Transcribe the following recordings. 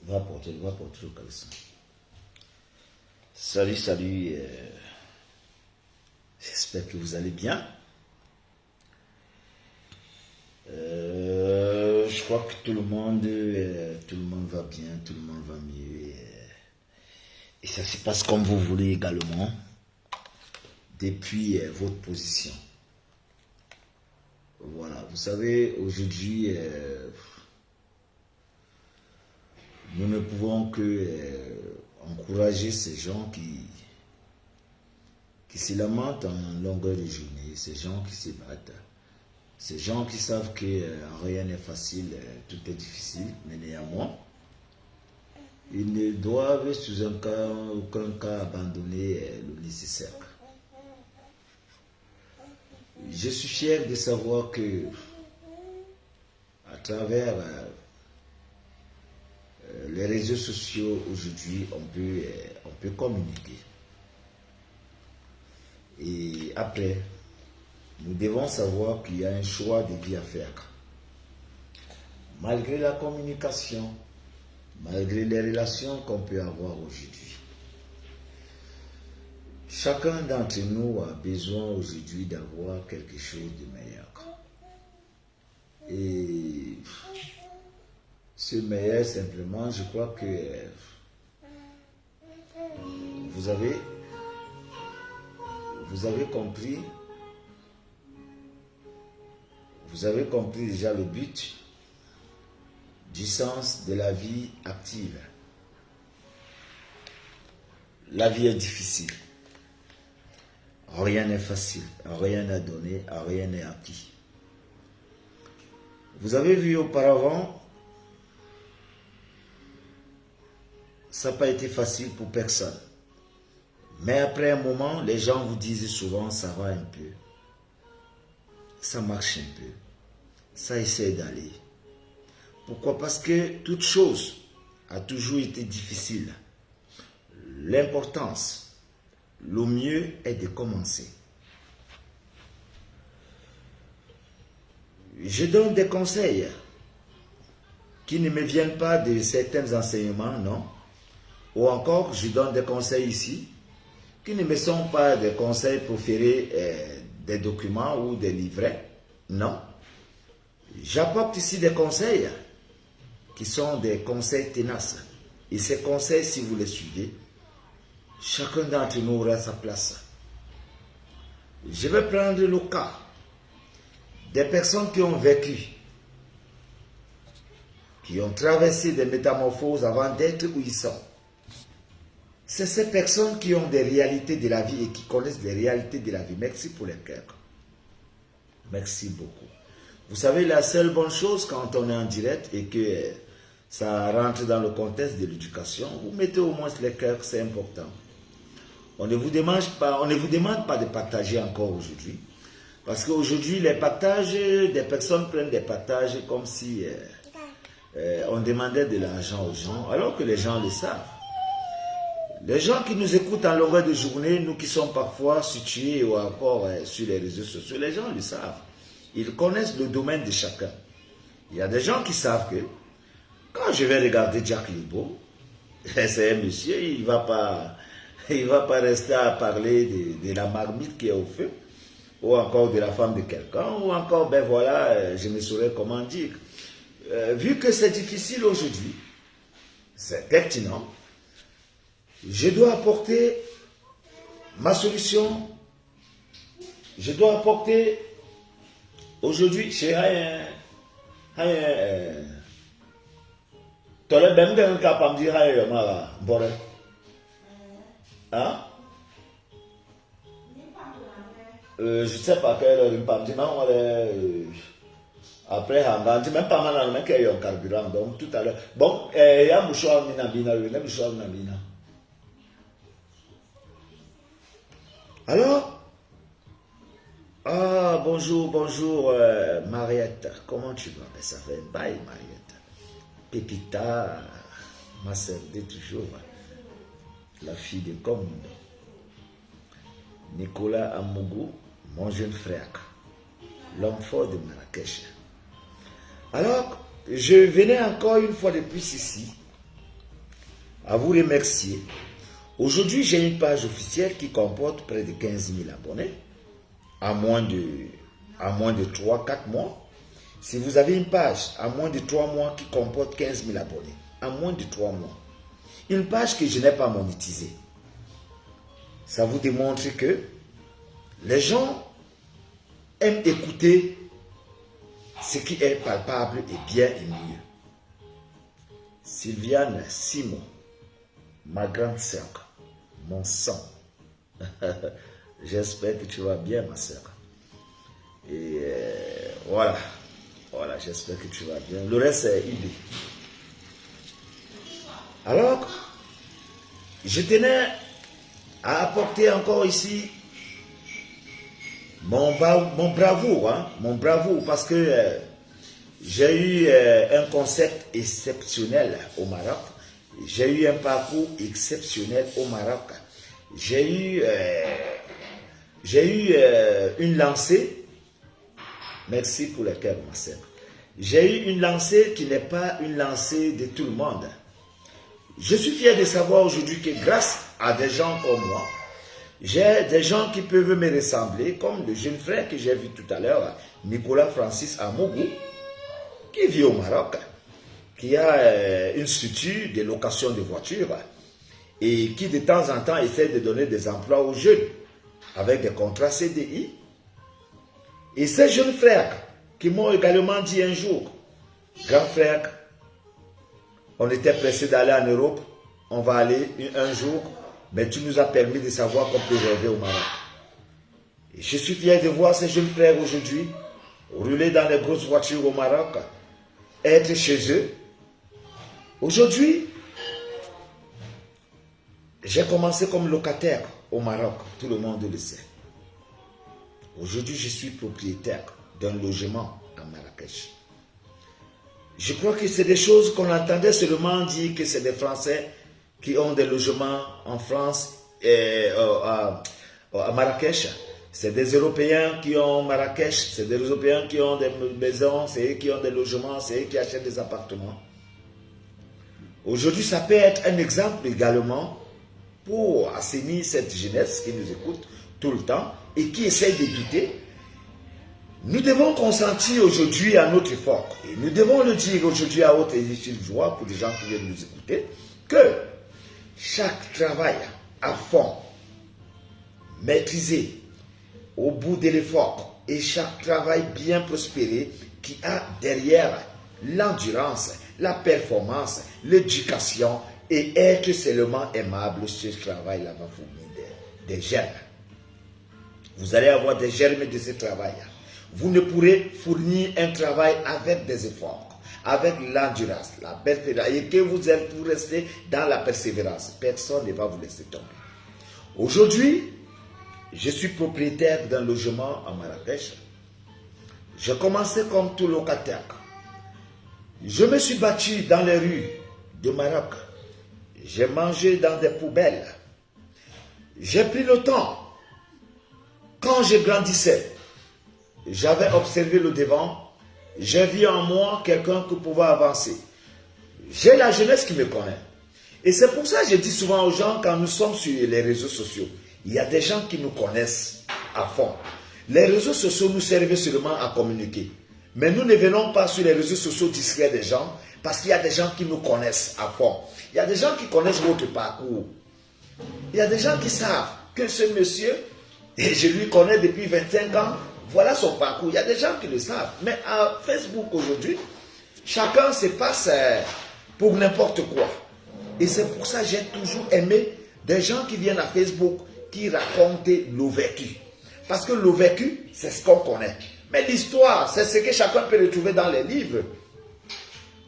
Va porter le caleçon. Salut, salut. J'espère que vous allez bien. Je crois que tout le monde va bien, tout le monde va mieux. Et ça se passe comme vous voulez également, depuis votre position. Voilà, vous savez, aujourd'hui, nous ne pouvons que encourager ces gens qui se lamentent en longueur de journée, ces gens qui se battent, ces gens qui savent que rien n'est facile, tout est difficile, mais néanmoins, ils ne doivent sous aucun cas abandonner le nécessaire. Je suis fier de savoir que à travers les réseaux sociaux aujourd'hui, on peut communiquer. Et après, nous devons savoir qu'il y a un choix de vie à faire. Malgré la communication, malgré les relations qu'on peut avoir aujourd'hui, chacun d'entre nous a besoin aujourd'hui d'avoir quelque chose de meilleur. Et ce meilleur, simplement, je crois que vous avez compris. Vous avez compris déjà le but du sens de la vie active. La vie est difficile. Rien n'est facile, rien n'est donné, rien n'est acquis. Vous avez vu auparavant, ça n'a pas été facile pour personne. Mais après un moment, les gens vous disent souvent, ça va un peu. Ça marche un peu. Ça essaie d'aller. Pourquoi? Parce que toute chose a toujours été difficile. L'importance, le mieux est de commencer. Je donne des conseils qui ne me viennent pas de certains enseignements, non. Ou encore, je donne des conseils ici qui ne me sont pas des conseils proférés des documents ou des livrets, non. J'apporte ici des conseils qui sont des conseils tenaces. Et ces conseils, si vous les suivez, chacun d'entre nous aura sa place. Je vais prendre le cas des personnes qui ont vécu, qui ont traversé des métamorphoses avant d'être où ils sont. C'est ces personnes qui ont des réalités de la vie et qui connaissent les réalités de la vie. Merci pour les cœurs. Merci beaucoup. Vous savez, la seule bonne chose quand on est en direct et que ça rentre dans le contexte de l'éducation, vous mettez au moins les cœurs, c'est important. On ne vous demande pas de partager encore aujourd'hui. Parce qu'aujourd'hui, les partages, des personnes prennent des partages comme si on demandait de l'argent aux gens, alors que les gens le savent. Les gens qui nous écoutent en longueur de journée, nous qui sommes parfois situés ou encore sur les réseaux sociaux, les gens le savent. Ils connaissent le domaine de chacun. Il y a des gens qui savent que quand je vais regarder Jack Libo, c'est un monsieur, il ne va pas rester à parler de la marmite qui est au feu, ou encore de la femme de quelqu'un, ou encore, ben voilà, je ne saurais comment dire. Vu que c'est difficile aujourd'hui, c'est pertinent, je dois apporter ma solution. Je dois apporter aujourd'hui chez Tole ben ben capable de dire ma bore. Hein? Je sais pas quelle heure il me dit non après on dit même pas mal même qu'il y a un carburant donc tout à l'heure. Bon, il y a mouchoir minabina, il y a mouchoir minabina. Alors, bonjour, Mariette, comment tu vas? Ça fait un bail, Mariette. Pépita m'a servi toujours, la fille de Commune. Nicolas Amougou, mon jeune frère, l'homme fort de Marrakech. Alors, je venais encore une fois de plus ici à vous remercier. Aujourd'hui, j'ai une page officielle qui comporte près de 15 000 abonnés à moins de 3-4 mois. Si vous avez une page à moins de 3 mois qui comporte 15 000 abonnés, à moins de 3 mois, une page que je n'ai pas monétisée, ça vous démontre que les gens aiment écouter ce qui est palpable et bien et mieux. Sylviane Simon, ma grande sœur, mon sang. J'espère que tu vas bien, ma sœur. Et voilà, j'espère que tu vas bien. Le reste, c'est idée. Alors, je tenais à apporter encore ici mon bravo, parce que j'ai eu un concept exceptionnel au Maroc. J'ai eu un parcours exceptionnel au Maroc. J'ai eu une lancée. Merci pour le cœur, ma sœur. J'ai eu une lancée qui n'est pas une lancée de tout le monde. Je suis fier de savoir aujourd'hui que grâce à des gens comme moi, j'ai des gens qui peuvent me ressembler, comme le jeune frère que j'ai vu tout à l'heure, Nicolas Francis Amougou, qui vit au Maroc, qui a une structure de location de voitures et qui de temps en temps essaie de donner des emplois aux jeunes avec des contrats CDI. Et ces jeunes frères qui m'ont également dit un jour, grand frère, on était pressé d'aller en Europe, on va aller un jour, mais tu nous as permis de savoir qu'on peut rêver au Maroc. Et je suis fier de voir ces jeunes frères aujourd'hui rouler dans les grosses voitures au Maroc, être chez eux. Aujourd'hui, j'ai commencé comme locataire au Maroc, tout le monde le sait. Aujourd'hui, je suis propriétaire d'un logement à Marrakech. Je crois que c'est des choses qu'on entendait seulement dire que c'est des Français qui ont des logements en France et à Marrakech. C'est des Européens qui ont Marrakech, c'est des Européens qui ont des maisons, c'est eux qui ont des logements, c'est eux qui achètent des appartements. Aujourd'hui, ça peut être un exemple également pour assainir cette jeunesse qui nous écoute tout le temps et qui essaye de douter. Nous devons consentir aujourd'hui à notre effort. Et nous devons le dire aujourd'hui à haute et légitime joie pour les gens qui viennent nous écouter, que chaque travail à fond, maîtrisé, au bout de l'effort, et chaque travail bien prospéré qui a derrière l'endurance, la performance, l'éducation et être seulement aimable, ce travail-là va fournir des germes. Vous allez avoir des germes de ce travail. Vous ne pourrez fournir un travail avec des efforts, avec l'endurance, la persévérance, et que vous restez dans la persévérance. Personne ne va vous laisser tomber. Aujourd'hui, je suis propriétaire d'un logement à Marrakech. J'ai commencé comme tout locataire. Je me suis battu dans les rues de Maroc. J'ai mangé dans des poubelles. J'ai pris le temps. Quand je grandissais, j'avais observé le devant. J'ai vu en moi quelqu'un qui pouvait avancer. J'ai la jeunesse qui me connaît. Et c'est pour ça que je dis souvent aux gens, quand nous sommes sur les réseaux sociaux, il y a des gens qui nous connaissent à fond. Les réseaux sociaux nous servent seulement à communiquer. Mais nous ne venons pas sur les réseaux sociaux distraire des gens parce qu'il y a des gens qui nous connaissent à fond. Il y a des gens qui connaissent votre parcours. Il y a des gens qui savent que ce monsieur, et je lui connais depuis 25 ans, voilà son parcours. Il y a des gens qui le savent. Mais à Facebook aujourd'hui, chacun se passe pour n'importe quoi. Et c'est pour ça que j'ai toujours aimé des gens qui viennent à Facebook, qui racontent le vécu. Parce que le vécu, c'est ce qu'on connaît. Mais l'histoire, c'est ce que chacun peut retrouver dans les livres.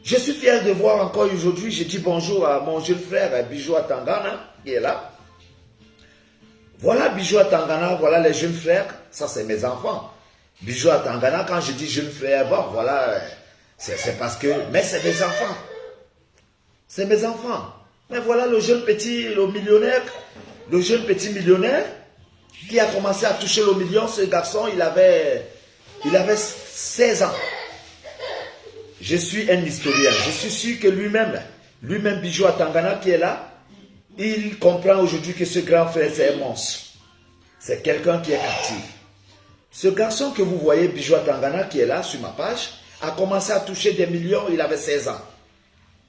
Je suis fier de voir encore aujourd'hui, je dis bonjour à mon jeune frère Bijou Atangana, qui est là. Voilà Bijou Atangana, voilà les jeunes frères, ça c'est mes enfants. Bijou Atangana, quand je dis jeune frère, bon voilà, c'est parce que, mais c'est mes enfants. C'est mes enfants. Mais voilà le jeune petit, le millionnaire, le jeune petit millionnaire, qui a commencé à toucher le million. Ce garçon, il avait 16 ans. Je suis un historien. Je suis sûr que lui-même Bijou Atangana qui est là, il comprend aujourd'hui que ce grand frère, c'est un monstre. C'est quelqu'un qui est captif. Ce garçon que vous voyez, Bijou Tangana, qui est là sur ma page, a commencé à toucher des millions, il avait 16 ans.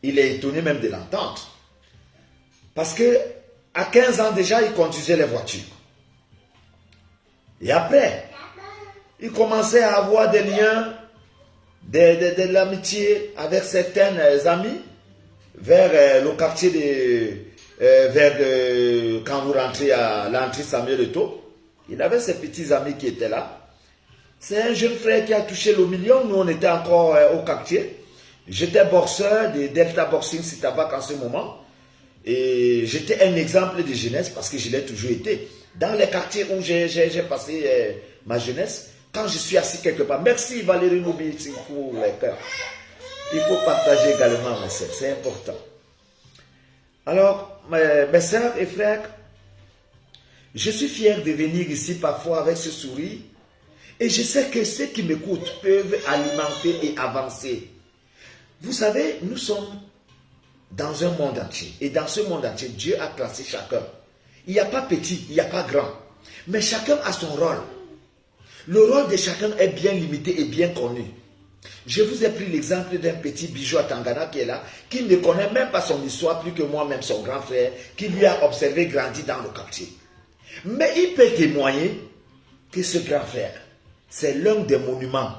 Il est étonné même de l'entendre. Parce que à 15 ans déjà, il conduisait les voitures. Et après, il commençait à avoir des liens, de l'amitié avec certains amis vers le quartier quand vous rentrez à l'entrée Samuel Eto'o. Il avait ses petits amis qui étaient là. C'est un jeune frère qui a touché le million. Nous, on était encore au quartier. J'étais boxeur de Delta Boxing Sitabac en ce moment. Et j'étais un exemple de jeunesse parce que je l'ai toujours été. Dans les quartiers où j'ai passé ma jeunesse, quand je suis assis quelque part, merci Valérie Noubi pour les cœurs. Il faut partager également, mes sœurs, c'est important. Alors, mes sœurs et frères, je suis fier de venir ici parfois avec ce sourire et je sais que ceux qui m'écoutent peuvent alimenter et avancer. Vous savez, nous sommes dans un monde entier et dans ce monde entier, Dieu a classé chacun. Il n'y a pas petit, il n'y a pas grand, mais chacun a son rôle. Le rôle de chacun est bien limité et bien connu. Je vous ai pris l'exemple d'un petit Bijou à Tangana qui est là, qui ne connaît même pas son histoire plus que moi-même, son grand frère, qui lui a observé grandir dans le quartier. Mais il peut témoigner que ce grand frère, c'est l'un des monuments.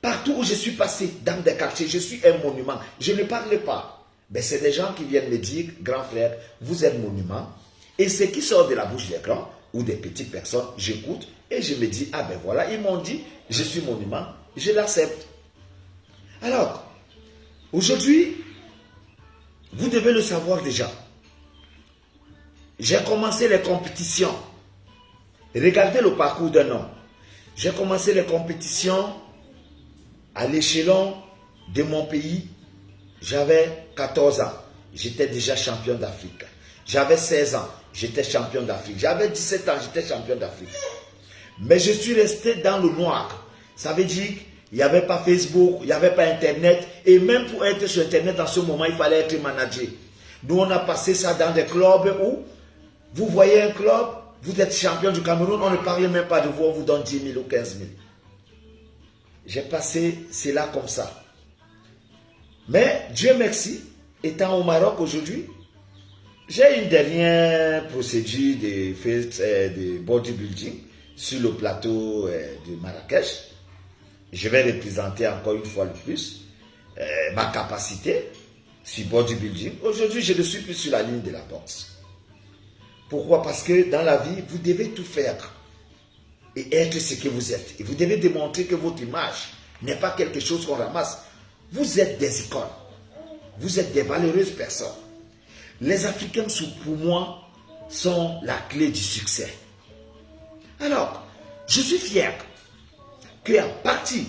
Partout où je suis passé, dans des quartiers, je suis un monument. Je ne parle pas. Mais c'est des gens qui viennent me dire, grand frère, vous êtes monument. Et ce qui sort de la bouche des grands ou des petites personnes, j'écoute et je me dis, ah ben voilà, ils m'ont dit, je suis monument, je l'accepte. Alors, aujourd'hui, vous devez le savoir déjà. J'ai commencé les compétitions. Regardez le parcours d'un homme. J'ai commencé les compétitions à l'échelon de mon pays. J'avais 14 ans. J'étais déjà champion d'Afrique. J'avais 16 ans. J'étais champion d'Afrique. J'avais 17 ans. J'étais champion d'Afrique. Mais je suis resté dans le noir. Ça veut dire qu'il n'y avait pas Facebook, il n'y avait pas Internet. Et même pour être sur Internet, en ce moment, il fallait être manager. Nous, on a passé ça dans des clubs où vous voyez un club, vous êtes champion du Cameroun, on ne parle même pas de vous, on vous donne 10 000 ou 15 000. J'ai passé cela comme ça. Mais Dieu merci, étant au Maroc aujourd'hui, j'ai une dernière procédure de bodybuilding sur le plateau de Marrakech. Je vais représenter encore une fois le plus ma capacité sur bodybuilding. Aujourd'hui, je ne suis plus sur la ligne de la boxe. Pourquoi? Parce que dans la vie, vous devez tout faire et être ce que vous êtes. Et vous devez démontrer que votre image n'est pas quelque chose qu'on ramasse. Vous êtes des icônes. Vous êtes des valeureuses personnes. Les Africains, pour moi, sont la clé du succès. Alors, je suis fier qu'à partir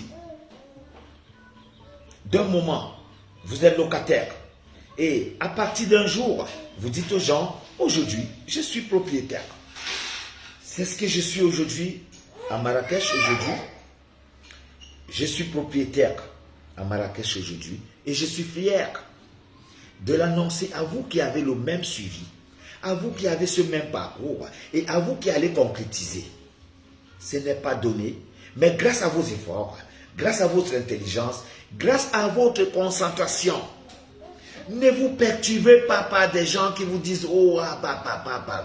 d'un moment, vous êtes locataire. Et à partir d'un jour, vous dites aux gens, aujourd'hui, je suis propriétaire. C'est ce que je suis aujourd'hui à Marrakech aujourd'hui. Je suis propriétaire à Marrakech aujourd'hui. Et je suis fier de l'annoncer à vous qui avez le même suivi, à vous qui avez ce même parcours et à vous qui allez concrétiser. Ce n'est pas donné, mais grâce à vos efforts, grâce à votre intelligence, grâce à votre concentration, ne vous perturbez pas par des gens qui vous disent « Oh,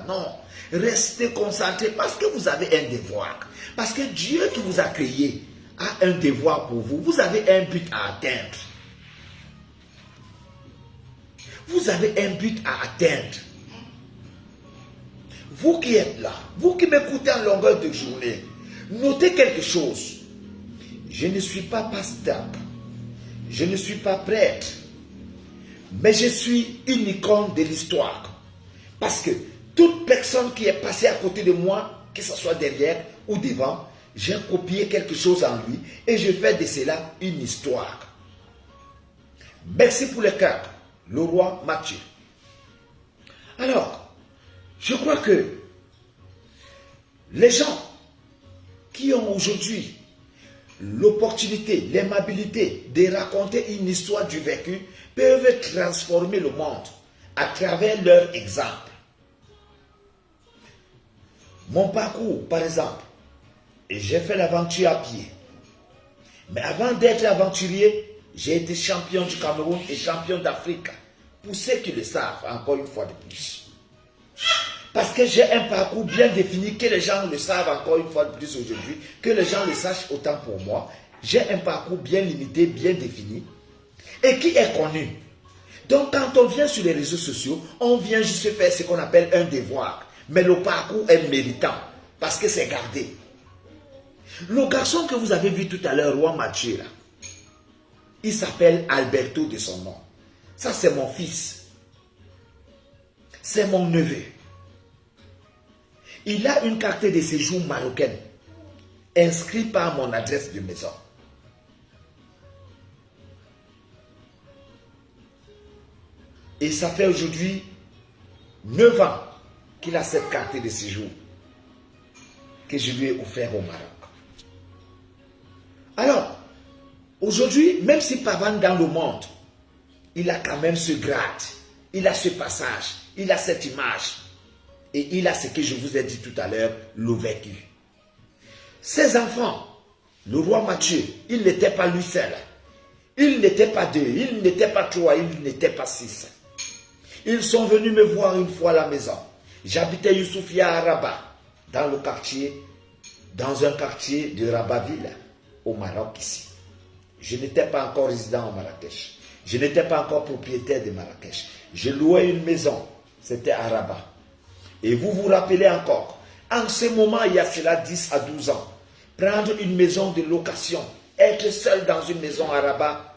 non ». Restez concentrés parce que vous avez un devoir. Parce que Dieu qui vous a créé a un devoir pour vous. Vous avez un but à atteindre. Vous avez un but à atteindre. Vous qui êtes là, vous qui m'écoutez en longueur de journée, notez quelque chose. Je ne suis pas pasteur. Je ne suis pas prêtre. Mais je suis une icône de l'histoire. Parce que toute personne qui est passée à côté de moi, que ce soit derrière ou devant, j'ai copié quelque chose en lui et je fais de cela une histoire. Merci pour les cartes, le roi Mathieu. Alors, je crois que les gens qui ont aujourd'hui l'opportunité, l'aimabilité de raconter une histoire du vécu peuvent transformer le monde à travers leur exemple. Mon parcours, par exemple, j'ai fait l'aventure à pied. Mais avant d'être aventurier, j'ai été champion du Cameroun et champion d'Afrique. Pour ceux qui le savent, encore une fois de plus. Parce que j'ai un parcours bien défini, que les gens le savent encore une fois de plus aujourd'hui, que les gens le sachent autant pour moi. J'ai un parcours bien limité, bien défini, et qui est connu. Donc quand on vient sur les réseaux sociaux, on vient juste faire ce qu'on appelle un devoir. Mais le parcours est méritant, parce que c'est gardé. Le garçon que vous avez vu tout à l'heure, Roi Mathieu, là, il s'appelle Alberto de son nom. Ça, c'est mon fils. C'est mon neveu. Il a une carte de séjour marocaine inscrite par mon adresse de maison. Et ça fait aujourd'hui 9 ans qu'il a cette carte de séjour que je lui ai offert au Maroc. Alors, aujourd'hui, même si pavane dans le monde, il a quand même ce grade, il a ce passage, il a cette image. Et il a ce que je vous ai dit tout à l'heure, le vécu. Ses enfants, le roi Mathieu, il n'était pas lui seul. Il n'était pas 2, il n'était pas 3, il n'était pas 6. Ils sont venus me voir une fois à la maison. J'habitais Youssoufia à Rabat, dans le quartier, dans un quartier de Rabatville, au Maroc ici. Je n'étais pas encore résident au Marrakech. Je n'étais pas encore propriétaire de Marrakech. Je louais une maison, c'était à Rabat. Et vous vous rappelez encore, en ce moment, il y a cela 10 à 12 ans, prendre une maison de location, être seul dans une maison à Rabat,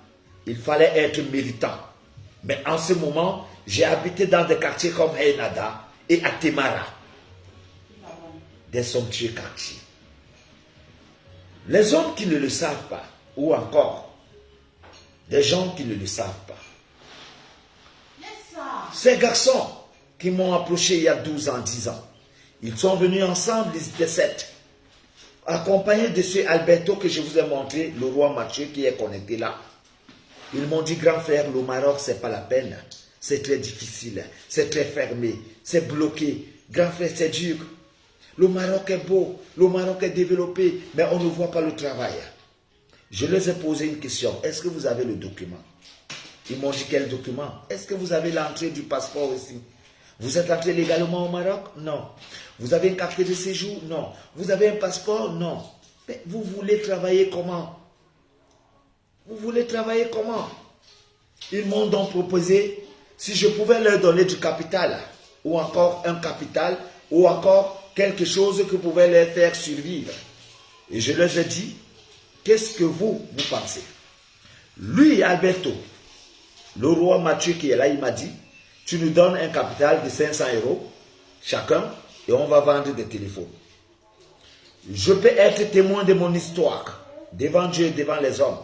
il fallait être méritant. Mais en ce moment, j'ai habité dans des quartiers comme Haynada et Atemara, des somptueux quartiers. Les hommes qui ne le savent pas, ou encore des gens qui ne le savent pas, ces garçons qui m'ont approché il y a 12 ans, 10 ans. Ils sont venus ensemble, ils étaient 7. Accompagnés de ce Alberto que je vous ai montré, le roi Mathieu qui est connecté là. Ils m'ont dit, grand frère, le Maroc, c'est pas la peine. C'est très difficile, c'est très fermé, c'est bloqué. Grand frère, c'est dur. Le Maroc est beau, le Maroc est développé, mais on ne voit pas le travail. Je leur ai posé une question, est-ce que vous avez le document? Ils m'ont dit, quel document? Est-ce que vous avez l'entrée du passeport aussi? Vous êtes entré légalement au Maroc? Non. Vous avez une carte de séjour? Non. Vous avez un passeport? Non. Mais vous voulez travailler comment? Vous voulez travailler comment? Ils m'ont donc proposé si je pouvais leur donner du capital, ou encore un capital, ou encore quelque chose qui pouvait leur faire survivre. Et je leur ai dit, qu'est-ce que vous pensez? Lui, Alberto, le roi Mathieu qui est là, il m'a dit, tu nous donnes un capital de 500 € chacun et on va vendre des téléphones. Je peux être témoin de mon histoire devant Dieu et devant les hommes.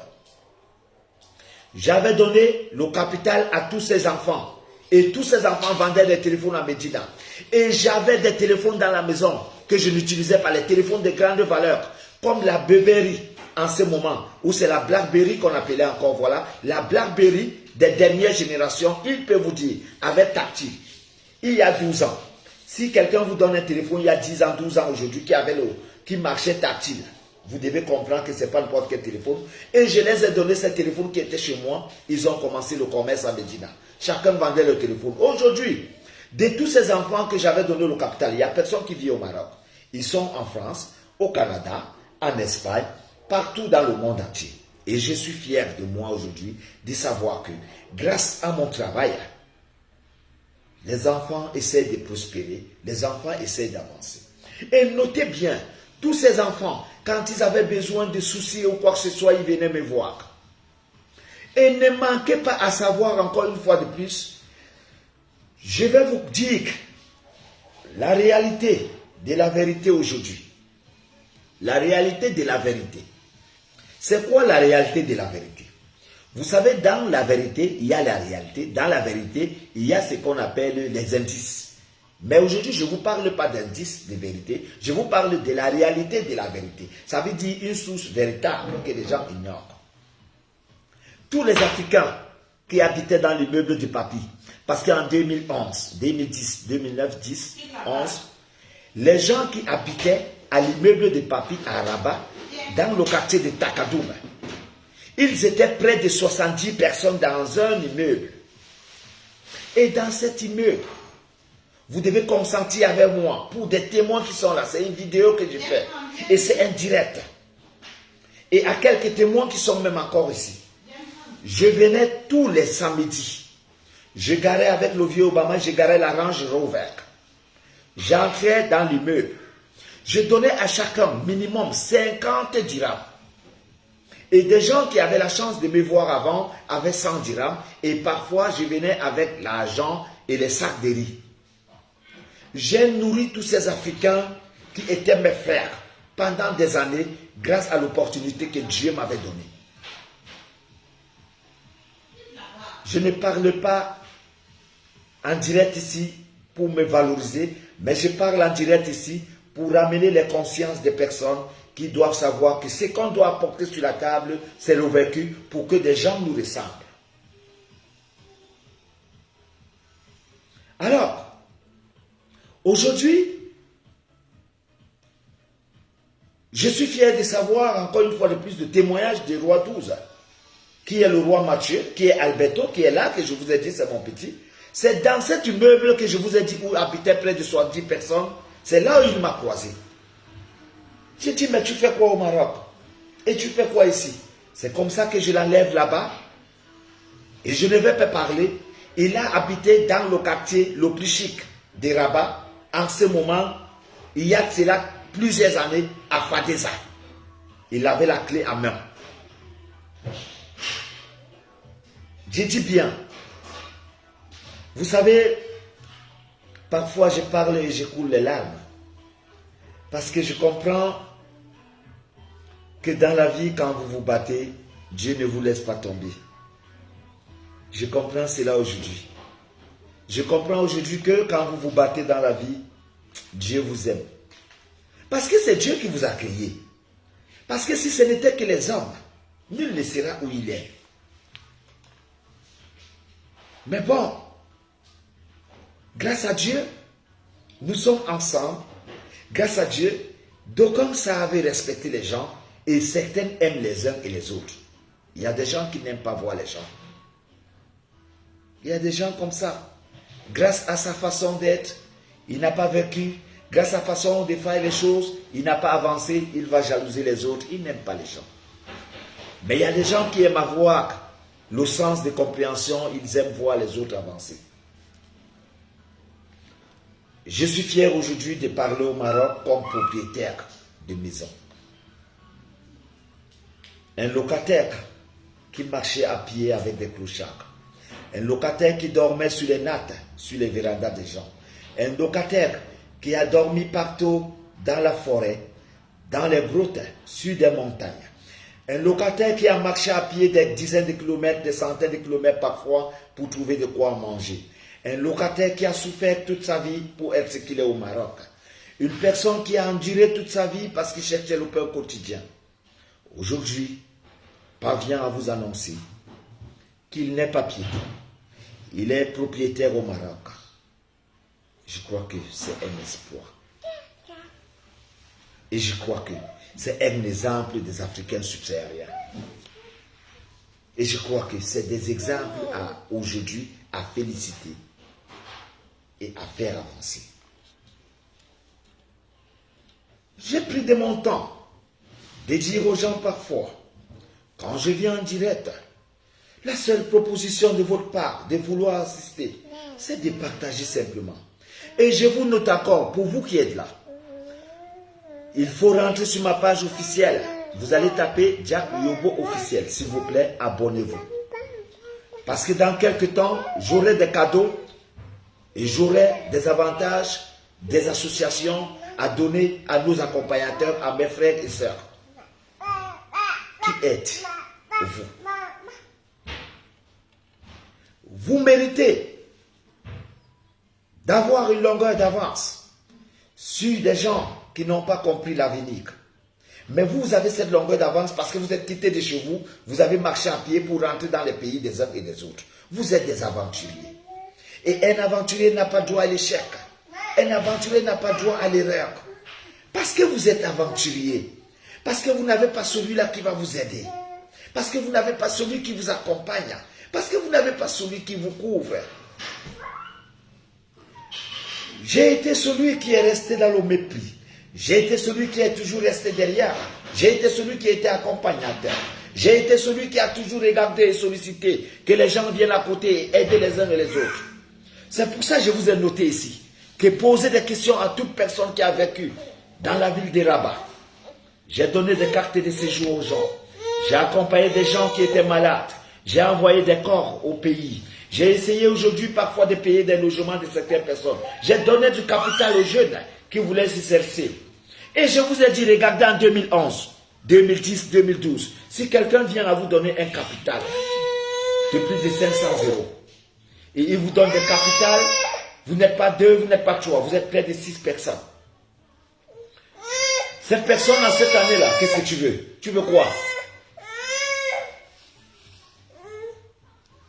J'avais donné le capital à tous ces enfants et tous ces enfants vendaient des téléphones à Médina. Et j'avais des téléphones dans la maison que je n'utilisais pas, les téléphones de grande valeur comme la Burberry en ce moment, où c'est la Blackberry qu'on appelait encore, voilà, la Blackberry des dernières générations, il peut vous dire, avec tactile, il y a 12 ans, si quelqu'un vous donne un téléphone il y a 10 ans, 12 ans aujourd'hui, qui marchait tactile, vous devez comprendre que ce n'est pas n'importe quel téléphone. Et je les ai donné ces téléphones qui étaient chez moi, ils ont commencé le commerce à Médina. Chacun vendait le téléphone. Aujourd'hui, de tous ces enfants que j'avais donné le capital, il n'y a personne qui vit au Maroc. Ils sont en France, au Canada, en Espagne, partout dans le monde entier. Et je suis fier de moi aujourd'hui de savoir que grâce à mon travail, les enfants essaient de prospérer, les enfants essaient d'avancer. Et notez bien, tous ces enfants, quand ils avaient besoin de soucis ou quoi que ce soit, ils venaient me voir. Et ne manquez pas à savoir encore une fois de plus, je vais vous dire la réalité de la vérité aujourd'hui. La réalité de la vérité. C'est quoi la réalité de la vérité? Vous savez, dans la vérité, il y a la réalité. Dans la vérité, il y a ce qu'on appelle les indices. Mais aujourd'hui, je ne vous parle pas d'indices de vérité. Je vous parle de la réalité de la vérité. Ça veut dire une source véritable que les gens ignorent. Tous les Africains qui habitaient dans l'immeuble du papy. Parce qu'en 2011, 2010, 2009, 10, 11, les gens qui habitaient à l'immeuble de papy à Rabat, dans le quartier de Takadoum, ils étaient près de 70 personnes dans un immeuble. Et dans cet immeuble, vous devez consentir avec moi pour des témoins qui sont là. C'est une vidéo que je fais. Et c'est indirect. Et à quelques témoins qui sont même encore ici. Je venais tous les samedis. Je garais avec le vieux Obama, je garais la Range Rover. J'entrais dans l'immeuble. Je donnais à chacun minimum 50 dirhams. Et des gens qui avaient la chance de me voir avant avaient 100 dirhams. Et parfois, je venais avec l'argent et les sacs de riz. J'ai nourri tous ces Africains qui étaient mes frères pendant des années grâce à l'opportunité que Dieu m'avait donnée. Je ne parle pas en direct ici pour me valoriser, mais je parle en direct ici pour ramener les consciences des personnes qui doivent savoir que ce qu'on doit apporter sur la table, c'est le vécu pour que des gens nous ressemblent. Alors, aujourd'hui, je suis fier de savoir encore une fois de plus de témoignages du roi 12, qui est le roi Mathieu, qui est Alberto, qui est là, que je vous ai dit, c'est mon petit. C'est dans cet immeuble que je vous ai dit où habitaient près de 70 personnes, c'est là où il m'a croisé. J'ai dit, mais tu fais quoi au Maroc? Et tu fais quoi ici? C'est comme ça que je l'enlève là-bas. Et je ne vais pas parler. Il a habité dans le quartier le plus chic de Rabat. En ce moment, il y a cela plusieurs années à Fadeza. Il avait la clé en main. J'ai dit bien. Vous savez, parfois je parle et je coule les larmes. Parce que je comprends que dans la vie, quand vous vous battez, Dieu ne vous laisse pas tomber. Je comprends cela aujourd'hui. Je comprends aujourd'hui que quand vous vous battez dans la vie, Dieu vous aime. Parce que c'est Dieu qui vous a créé. Parce que si ce n'était que les hommes, nul ne sera où il est. Mais bon, grâce à Dieu, nous sommes ensemble. Grâce à Dieu, d'aucuns savent respecter les gens et certains aiment les uns et les autres. Il y a des gens qui n'aiment pas voir les gens. Il y a des gens comme ça. Grâce à sa façon d'être, il n'a pas vécu. Grâce à sa façon de faire les choses, il n'a pas avancé. Il va jalouser les autres. Il n'aime pas les gens. Mais il y a des gens qui aiment avoir le sens de compréhension. Ils aiment voir les autres avancer. Je suis fier aujourd'hui de parler au Maroc comme propriétaire de maison. Un locataire qui marchait à pied avec des clochards. Un locataire qui dormait sur les nattes, sur les vérandas des gens. Un locataire qui a dormi partout dans la forêt, dans les grottes, sur des montagnes. Un locataire qui a marché à pied des dizaines de kilomètres, des centaines de kilomètres parfois pour trouver de quoi manger. Un locataire qui a souffert toute sa vie pour être ce qu'il est au Maroc. Une personne qui a enduré toute sa vie parce qu'il cherchait le pain quotidien. Aujourd'hui, parvient à vous annoncer qu'il n'est pas piéton. Il est propriétaire au Maroc. Je crois que c'est un espoir. Et je crois que c'est un exemple des Africains subsahariens. Et je crois que c'est des exemples aujourd'hui à féliciter et à faire avancer. J'ai pris de mon temps de dire aux gens parfois, quand je viens en direct, la seule proposition de votre part de vouloir assister, c'est de partager simplement. Et je vous note encore, pour vous qui êtes là, il faut rentrer sur ma page officielle. Vous allez taper Jack Yobo officiel. S'il vous plaît, abonnez-vous. Parce que dans quelques temps, j'aurai des cadeaux et j'aurai des avantages, des associations à donner à nos accompagnateurs, à mes frères et sœurs. Qui êtes vous? Vous méritez d'avoir une longueur d'avance sur des gens qui n'ont pas compris l'avenir. Mais vous avez cette longueur d'avance parce que vous êtes quitté de chez vous, vous avez marché à pied pour rentrer dans les pays des uns et des autres. Vous êtes des aventuriers. Et un aventurier n'a pas droit à l'échec. Un aventurier n'a pas droit à l'erreur. Parce que vous êtes aventurier. Parce que vous n'avez pas celui-là qui va vous aider. Parce que vous n'avez pas celui qui vous accompagne. Parce que vous n'avez pas celui qui vous couvre. J'ai été celui qui est resté dans le mépris. J'ai été celui qui est toujours resté derrière. J'ai été celui qui était accompagnateur. J'ai été celui qui a toujours regardé et sollicité que les gens viennent à côté et aider les uns et les autres. C'est pour ça que je vous ai noté ici que poser des questions à toute personne qui a vécu dans la ville de Rabat. J'ai donné des cartes de séjour aux gens. J'ai accompagné des gens qui étaient malades. J'ai envoyé des corps au pays. J'ai essayé aujourd'hui parfois de payer des logements de certaines personnes. J'ai donné du capital aux jeunes qui voulaient se chercher. Et je vous ai dit, regardez en 2011, 2010, 2012, si quelqu'un vient à vous donner un capital de plus de 500 €, et il vous donne des capital, vous n'êtes pas 2, vous n'êtes pas 3, vous êtes près de 6 personnes. Cette personne, en cette année-là, qu'est-ce que tu veux? Tu veux quoi?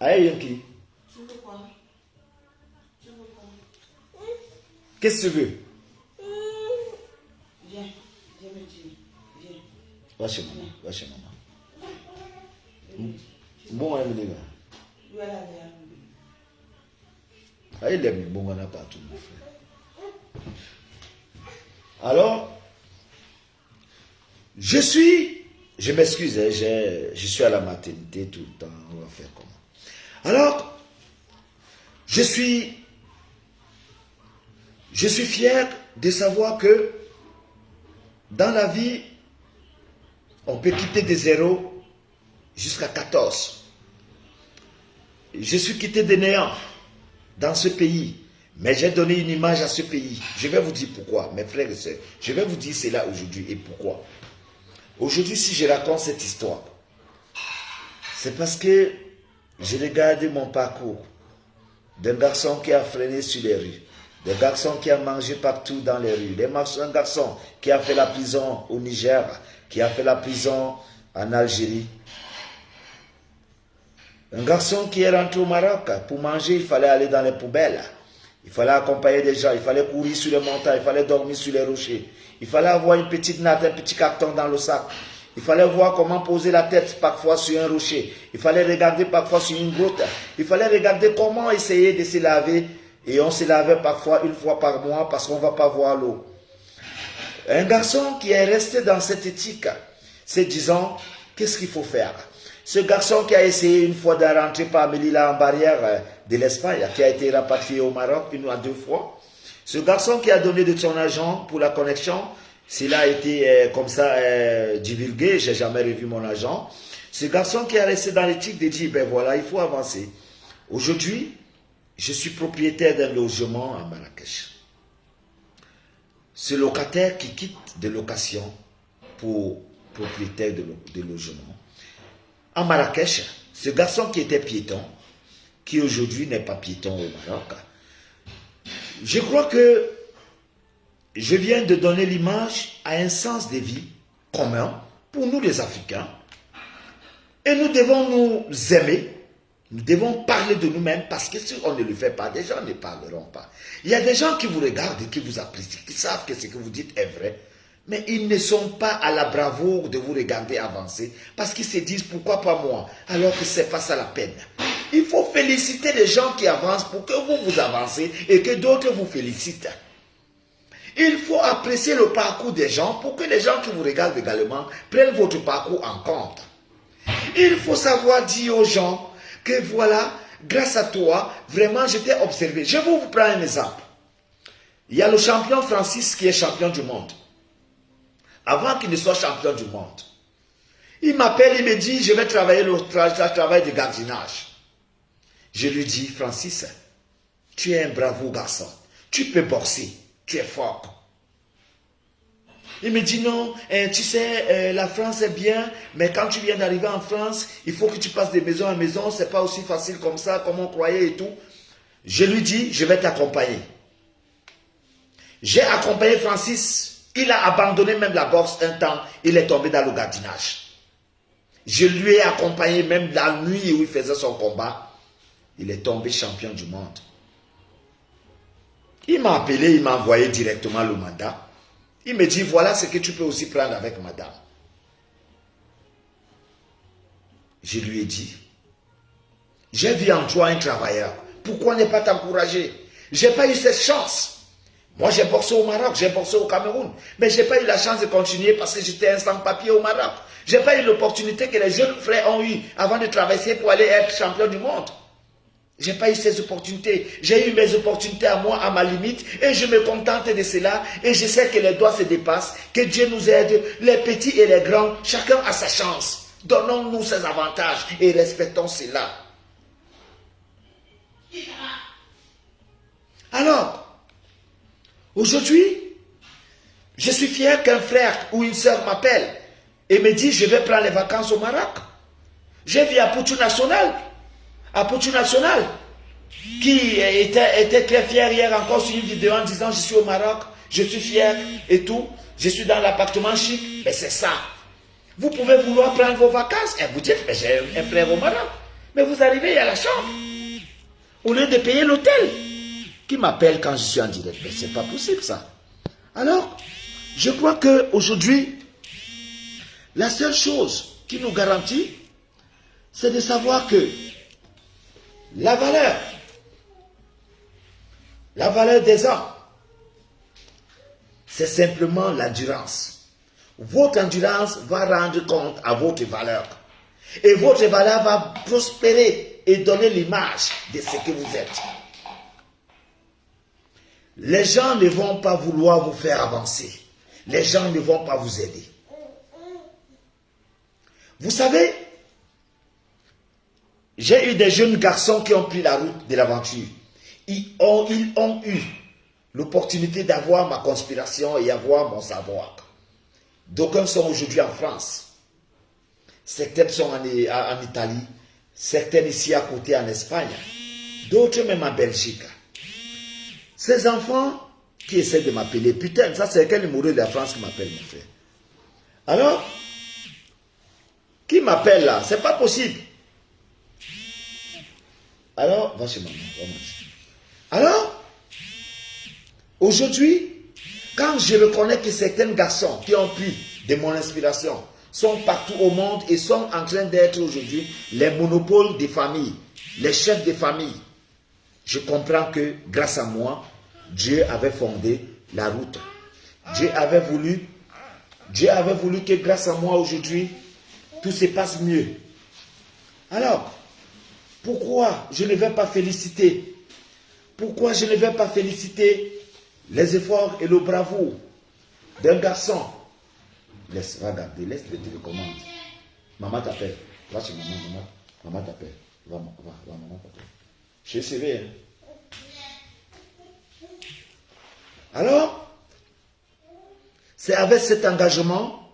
Aïe, Yankee. Tu veux quoi? Tu veux quoi? Qu'est-ce que tu veux? Viens, viens me dire. Viens. Va chez maman, va chez maman. Bon, elle est là. Où elle allait? Ah, il aime bon, on a partout, mon frère. Alors, je m'excuse, hein, je suis à la maternité tout le temps, on va faire comment? Alors, je suis fier de savoir que dans la vie, on peut quitter de 0 jusqu'à 14. Je suis quitté de néant dans ce pays, mais j'ai donné une image à ce pays. Je vais vous dire pourquoi, mes frères et sœurs. Je vais vous dire cela aujourd'hui et pourquoi. Aujourd'hui, si je raconte cette histoire, c'est parce que je regarde mon parcours d'un garçon qui a freiné sur les rues, d'un garçon qui a mangé partout dans les rues, un garçon qui a fait la prison au Niger, qui a fait la prison en Algérie. Un garçon qui est rentré au Maroc, pour manger, il fallait aller dans les poubelles. Il fallait accompagner des gens, il fallait courir sur les montagnes, il fallait dormir sur les rochers. Il fallait avoir une petite natte, un petit carton dans le sac. Il fallait voir comment poser la tête parfois sur un rocher. Il fallait regarder parfois sur une grotte. Il fallait regarder comment essayer de se laver. Et on se lavait parfois une fois par mois parce qu'on ne va pas voir l'eau. Un garçon qui est resté dans cette éthique, se disant, qu'est-ce qu'il faut faire? Ce garçon qui a essayé une fois de rentrer par Melilla en barrière de l'Espagne, qui a été rapatrié au Maroc 1 ou 2 fois. Ce garçon qui a donné de son argent pour la connexion, cela a été comme ça divulgué, je n'ai jamais revu mon argent. Ce garçon qui est resté dans l'éthique de dire, ben voilà, il faut avancer. Aujourd'hui, je suis propriétaire d'un logement à Marrakech. Ce locataire qui quitte de location pour propriétaire de logement. À Marrakech, ce garçon qui était piéton, qui aujourd'hui n'est pas piéton au Maroc, je crois que je viens de donner l'image à un sens de vie commun pour nous les Africains. Et nous devons nous aimer, nous devons parler de nous-mêmes parce que si on ne le fait pas, des gens ne parleront pas. Il y a des gens qui vous regardent et qui vous apprécient, qui savent que ce que vous dites est vrai. Mais ils ne sont pas à la bravoure de vous regarder avancer parce qu'ils se disent pourquoi pas moi alors que ce n'est pas ça la peine. Il faut féliciter les gens qui avancent pour que vous avancez et que d'autres vous félicitent. Il faut apprécier le parcours des gens pour que les gens qui vous regardent également prennent votre parcours en compte. Il faut savoir dire aux gens que voilà, grâce à toi, vraiment je t'ai observé. Je vais vous prendre un exemple. Il y a le champion Francis qui est champion du monde. Avant qu'il ne soit champion du monde. Il m'appelle, il me dit, je vais travailler le travail de gardiennage. Je lui dis, Francis, tu es un bravo garçon. Tu peux boxer, tu es fort. Il me dit, non, tu sais, la France est bien, mais quand tu viens d'arriver en France, il faut que tu passes de maison en maison, c'est pas aussi facile comme ça, comme on croyait et tout. Je lui dis, je vais t'accompagner. J'ai accompagné Francis. Il a abandonné même la boxe un temps. Il est tombé dans le gardiennage. Je lui ai accompagné même la nuit où il faisait son combat. Il est tombé champion du monde. Il m'a appelé, il m'a envoyé directement le mandat. Il me dit, voilà ce que tu peux aussi prendre avec madame. Je lui ai dit, j'ai vu en toi un travailleur. Pourquoi ne pas t'encourager? Je n'ai pas eu cette chance. Moi, j'ai boxé au Maroc, j'ai boxé au Cameroun. Mais je n'ai pas eu la chance de continuer parce que j'étais un sans-papier au Maroc. Je n'ai pas eu l'opportunité que les jeunes frères ont eu avant de traverser pour aller être champion du monde. Je n'ai pas eu ces opportunités. J'ai eu mes opportunités à moi, à ma limite, et je me contente de cela. Et je sais que les doigts se dépassent, que Dieu nous aide, les petits et les grands, chacun a sa chance. Donnons-nous ces avantages et respectons cela. Alors, aujourd'hui, je suis fier qu'un frère ou une soeur m'appelle et me dit, je vais prendre les vacances au Maroc. J'ai vu à Poutou National, qui était très fier hier encore sur une vidéo en disant, je suis au Maroc, je suis fier et tout, je suis dans l'appartement chic. Mais c'est ça. Vous pouvez vouloir prendre vos vacances et vous dites, mais j'ai un frère au Maroc. Mais vous arrivez à la chambre, au lieu de payer l'hôtel. Qui m'appelle quand je suis en direct? Mais c'est pas possible ça. Alors, je crois qu'aujourd'hui, la seule chose qui nous garantit, c'est de savoir que la valeur des hommes, c'est simplement l'endurance. Votre endurance va rendre compte à votre valeur. Et votre valeur va prospérer et donner l'image de ce que vous êtes. Les gens ne vont pas vouloir vous faire avancer. Les gens ne vont pas vous aider. Vous savez, j'ai eu des jeunes garçons qui ont pris la route de l'aventure. Ils ont eu l'opportunité d'avoir ma conspiration et avoir mon savoir. D'aucuns sont aujourd'hui en France. Certains sont en Italie. Certains ici à côté en Espagne. D'autres même en Belgique. Ces enfants qui essaient de m'appeler, putain, ça c'est quel numéro de la France qui m'appelle, mon frère? Alors, qui m'appelle là? C'est pas possible. Alors, va chez maman, va manger. Alors, aujourd'hui, quand je reconnais que certains garçons qui ont pris de mon inspiration sont partout au monde et sont en train d'être aujourd'hui les monopoles des familles, les chefs des familles, je comprends que grâce à moi, Dieu avait fondé la route. Dieu avait voulu que grâce à moi aujourd'hui, tout se passe mieux. Alors, pourquoi je ne vais pas féliciter? Pourquoi je ne vais pas féliciter les efforts et le bravoure d'un garçon? Laisse, regarde, laisse le télécommande. Maman t'appelle. Va chez maman, maman t'appelle. Va, maman t'appelle. Je serai. Hein. Alors, c'est avec cet engagement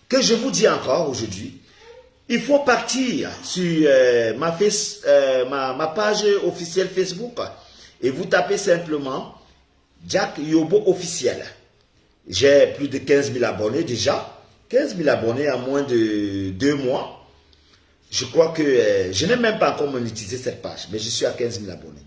que je vous dis encore aujourd'hui, il faut partir sur ma page officielle Facebook et vous tapez simplement Jack Yobo officiel. J'ai plus de 15 000 abonnés déjà. 15 000 abonnés en moins de 2 mois. Je crois que je n'ai même pas encore monétisé cette page, mais je suis à 15 000 abonnés.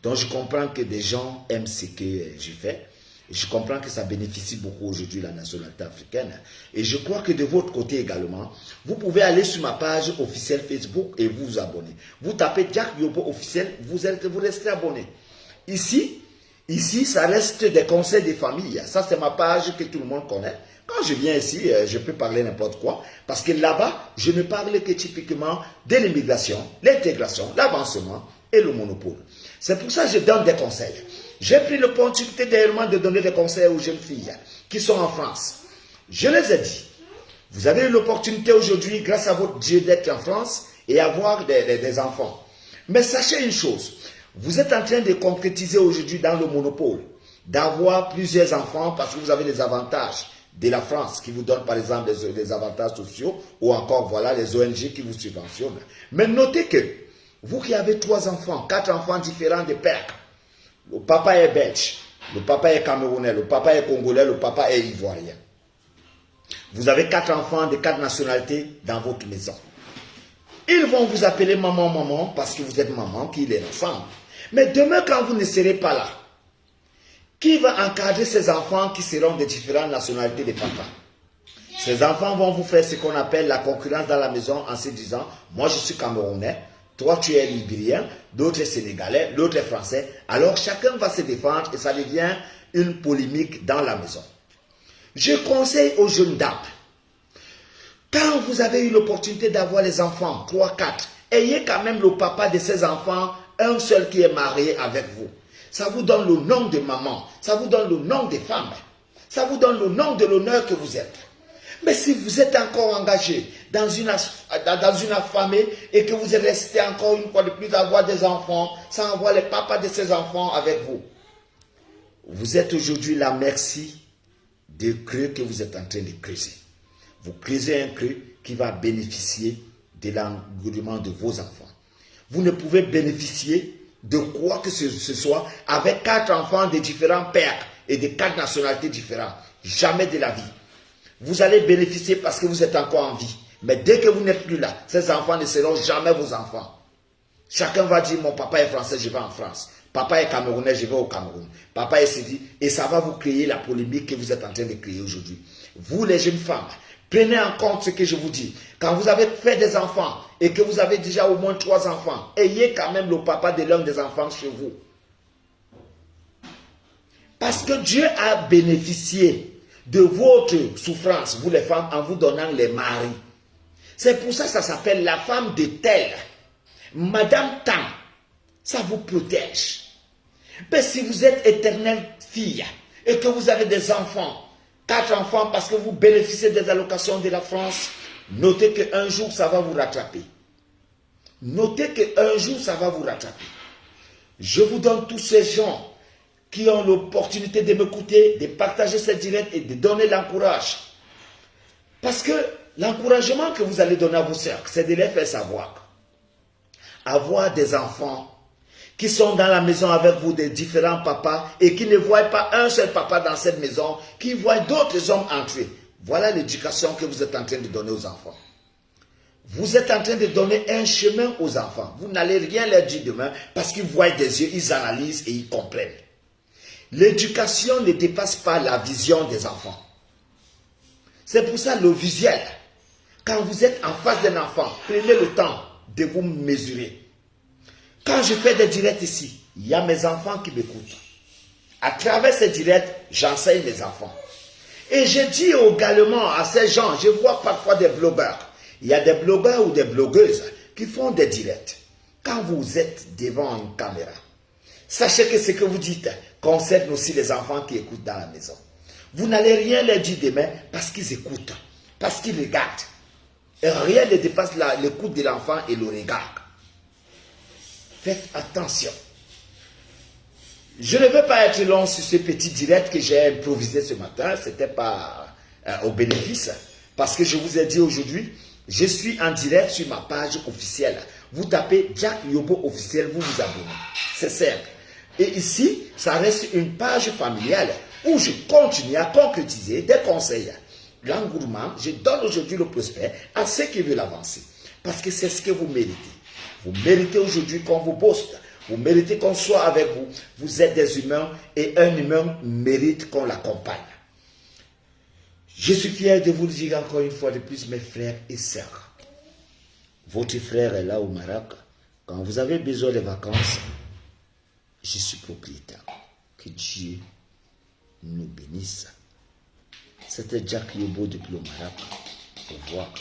Donc je comprends que des gens aiment ce que je fais. Et je comprends que ça bénéficie beaucoup aujourd'hui la nationalité africaine. Et je crois que de votre côté également, vous pouvez aller sur ma page officielle Facebook et vous abonner. Vous tapez Jack Yobo officiel, vous restez abonné. Ici, ça reste des conseils des familles. Ça, c'est ma page que tout le monde connaît. Quand je viens ici, je peux parler n'importe quoi. Parce que là-bas, je ne parle que typiquement de l'immigration, l'intégration, l'avancement et le monopole. C'est pour ça que je donne des conseils. J'ai pris l'opportunité dernièrement de donner des conseils aux jeunes filles qui sont en France. Je les ai dit, vous avez eu l'opportunité aujourd'hui, grâce à votre Dieu, d'être en France et avoir des enfants. Mais sachez une chose, vous êtes en train de concrétiser aujourd'hui dans le monopole, d'avoir plusieurs enfants parce que vous avez les avantages de la France qui vous donnent par exemple des avantages sociaux ou encore voilà les ONG qui vous subventionnent. Mais notez que vous qui avez 3 enfants, 4 enfants différents de père, le papa est belge, le papa est camerounais, le papa est congolais, le papa est ivoirien. Vous avez 4 enfants de 4 nationalités dans votre maison. Ils vont vous appeler maman, maman, parce que vous êtes maman, qui est l'enfant. Mais demain, quand vous ne serez pas là, qui va encadrer ces enfants qui seront de différentes nationalités de papa? Ces enfants vont vous faire ce qu'on appelle la concurrence dans la maison en se disant, moi je suis Camerounais, toi tu es Libérien, d'autres Sénégalais, l'autre est Français. Alors chacun va se défendre et ça devient une polémique dans la maison. Je conseille aux jeunes dames, quand vous avez eu l'opportunité d'avoir les enfants, 3, 4, ayez quand même le papa de ces enfants, un seul qui est marié avec vous. Ça vous donne le nom de maman, ça vous donne le nom de femme, ça vous donne le nom de l'honneur que vous êtes. Mais si vous êtes encore engagé dans une affamée et que vous êtes resté encore une fois de plus à avoir des enfants, sans avoir les papas de ces enfants avec vous, vous êtes aujourd'hui la merci du creux que vous êtes en train de creuser. Vous creusez un creux qui va bénéficier de l'engouement de vos enfants. Vous ne pouvez bénéficier de quoi que ce soit avec 4 enfants de différents pères et de 4 nationalités différentes. Jamais de la vie. Vous allez bénéficier parce que vous êtes encore en vie. Mais dès que vous n'êtes plus là, ces enfants ne seront jamais vos enfants. Chacun va dire, mon papa est français, je vais en France. Papa est camerounais, je vais au Cameroun. Papa est ceci. Et ça va vous créer la polémique que vous êtes en train de créer aujourd'hui. Vous, les jeunes femmes, prenez en compte ce que je vous dis. Quand vous avez fait des enfants et que vous avez déjà au moins 3 enfants, ayez quand même le papa de l'un des enfants chez vous. Parce que Dieu a bénéficié de votre souffrance, vous les femmes, en vous donnant les maris. C'est pour ça que ça s'appelle la femme de tel. Madame Tam, ça vous protège. Mais si vous êtes éternelle fille et que vous avez des enfants, 4 enfants parce que vous bénéficiez des allocations de la France, notez qu'un jour ça va vous rattraper. Notez qu'un jour ça va vous rattraper. Je vous donne tous ces gens qui ont l'opportunité de m'écouter, de partager cette direct et de donner l'encourage. Parce que l'encouragement que vous allez donner à vos sœurs, c'est de les faire savoir. Avoir des enfants qui sont dans la maison avec vous, des différents papas, et qui ne voient pas un seul papa dans cette maison, qui voient d'autres hommes entrer. Voilà l'éducation que vous êtes en train de donner aux enfants. Vous êtes en train de donner un chemin aux enfants. Vous n'allez rien leur dire demain, parce qu'ils voient des yeux, ils analysent et ils comprennent. L'éducation ne dépasse pas la vision des enfants. C'est pour ça le visuel. Quand vous êtes en face d'un enfant, prenez le temps de vous mesurer. Quand je fais des directs ici, il y a mes enfants qui m'écoutent. À travers ces directs, j'enseigne les enfants. Et je dis également à ces gens, je vois parfois des blogueurs. Il y a des blogueurs ou des blogueuses qui font des directs. Quand vous êtes devant une caméra, sachez que ce que vous dites concerne aussi les enfants qui écoutent dans la maison. Vous n'allez rien leur dire demain parce qu'ils écoutent, parce qu'ils regardent. Et rien ne dépasse l'écoute de l'enfant et le regard. Faites attention. Je ne veux pas être long sur ce petit direct que j'ai improvisé ce matin. Ce n'était pas au bénéfice. Parce que je vous ai dit aujourd'hui, je suis en direct sur ma page officielle. Vous tapez Jack Yobo officiel, vous vous abonnez. C'est simple. Et ici, ça reste une page familiale où je continue à concrétiser des conseils. L'engouement, je donne aujourd'hui le prospect à ceux qui veulent avancer. Parce que c'est ce que vous méritez. Vous méritez aujourd'hui qu'on vous poste. Vous méritez qu'on soit avec vous. Vous êtes des humains et un humain mérite qu'on l'accompagne. Je suis fier de vous le dire encore une fois de plus, mes frères et sœurs. Votre frère est là au Maroc. Quand vous avez besoin de vacances, je suis propriétaire. Que Dieu nous bénisse. C'était Jack Yobo depuis le Maroc. Au revoir.